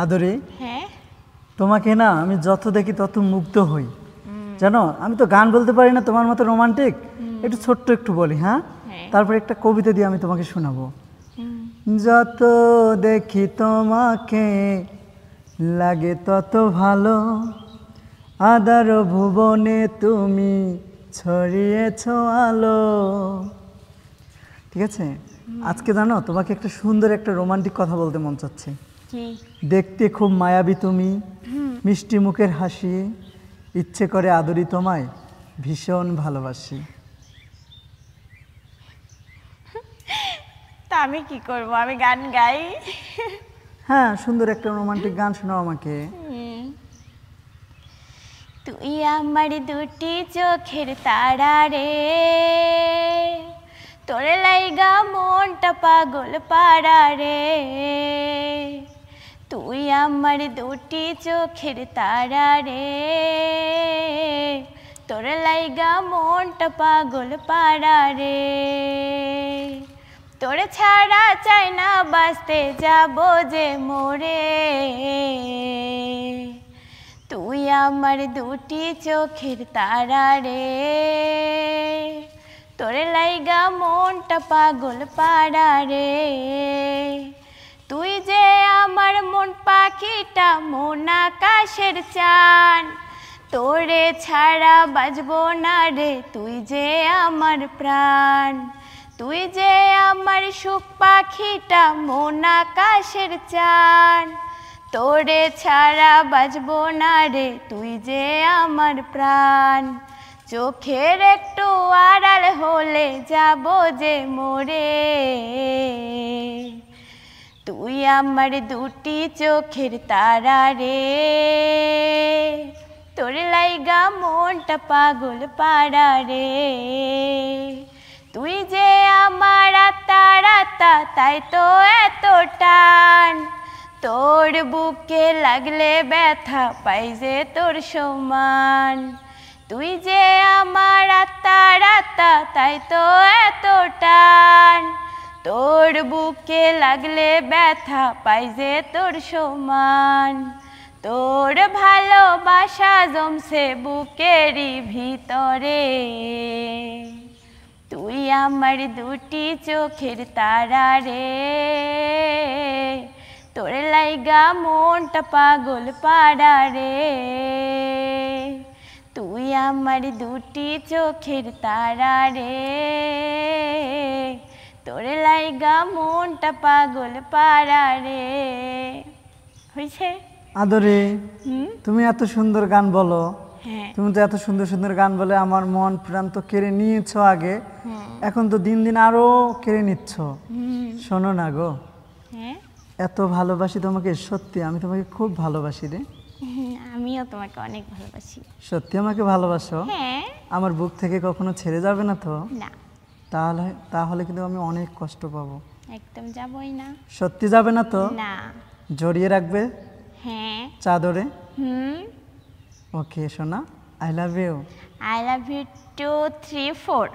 আদরে হ্যাঁ তোমাকে না আমি যত দেখি তত মুগ্ধ হই জানো। আমি তো গান বলতে পারি না তোমার মতো রোমান্টিক, একটু ছোট্ট একটু বলি। হ্যাঁ, তারপর একটা কবিতা দিয়ে আমি তোমাকে শোনাবো। যত দেখি তোমাকে লাগে তত ভালো, আদার ভুবনে তুমি ছড়িয়েছ আলো। ঠিক আছে, আজকে জানো তোমাকে একটা সুন্দর একটা রোমান্টিক কথা বলতে মন চাচ্ছে। দেখতে খুব মায়াবী তুমি, মিষ্টি মুখের হাসি, ইচ্ছে করে আদরি তোমায় ভীষণ ভালোবাসি। তা আমি কি করব, আমি গান গাই। হ্যাঁ, সুন্দর একটা রোমান্টিক গান শোনাও আমাকে। তুই আমার দুটি চোখের তারা রে, তোর লাইগা মনটা পাগল পাড়া রে। তুই আমার দুটি চোখের তারা রে, তোর লাইগা মনটা পাগল পাড়া রে। তোর ছাড়া চাই না বাঁচতে যাব যে মোরে। তুই আমার দুটি চোখের তারা রে, তোর লাইগা মনটা পাগল পাড়া রে। তুই যে আমার মন পাখিটা, মন আকাশের চান, তোরে ছাড়া বাজবো না রে, তুই যে আমার প্রাণ। তুই যে আমার সুখ পাখিটা, মন আকাশের চান, তোরে ছাড়া বাজবো না রে, তুই যে আমার প্রাণ। চোখের একটু আড়াল হলে যাব যে মোরে। তুই আমার দুটি চোখের তারা রে, তোর লাইগা মনটা পাগল পাড়া রে। তুই যে আমার আত্মা, তাই তো এত টান, তোর বুকে লাগলে ব্যথা পাই যে তোর সমান। তুই যে আমার আত্মা, তাই তো এত টান, তোর বুকে লাগলে ব্যথা পাই যে তোর সমান। তোর ভালোবাসা জমছে বুকেরই ভিতরে, তুই আমার দুটি চোখের তারা রে, তোর লাইগা মনটা পাগল পাড়া রে। তুই আমার দুটি চোখের তারা রে, তোর লাইগা মনটা পাগল পাড়া রে। হয়েছে? আদরে, তুমি এত সুন্দর গান বলো। হ্যাঁ, তুমি তো এত সুন্দর সুন্দর গান বলে আমার মন প্রাণ তো কেড়ে নিয়েছো আগে, এখন তো দিন দিন আরো কেড়ে নিচ্ছ। শোনো না গো, এত ভালোবাসি তোমাকে, সত্যি আমি তোমাকে খুব ভালোবাসি রে। আমিও তোমাকে অনেক ভালোবাসি। সত্যি আমাকে ভালোবাসো? হ্যাঁ। আমার বুক থেকে কখনো ছেড়ে যাবে না তো? না। তাহলে কিন্তু আমি অনেক কষ্ট পাবো। একদম যাবই না। সত্যি যাবে না তো? না। জড়িয়ে রাখবে? হ্যাঁ। চাদরে? ওকে সোনা, I love you. I love you 2, 3, 4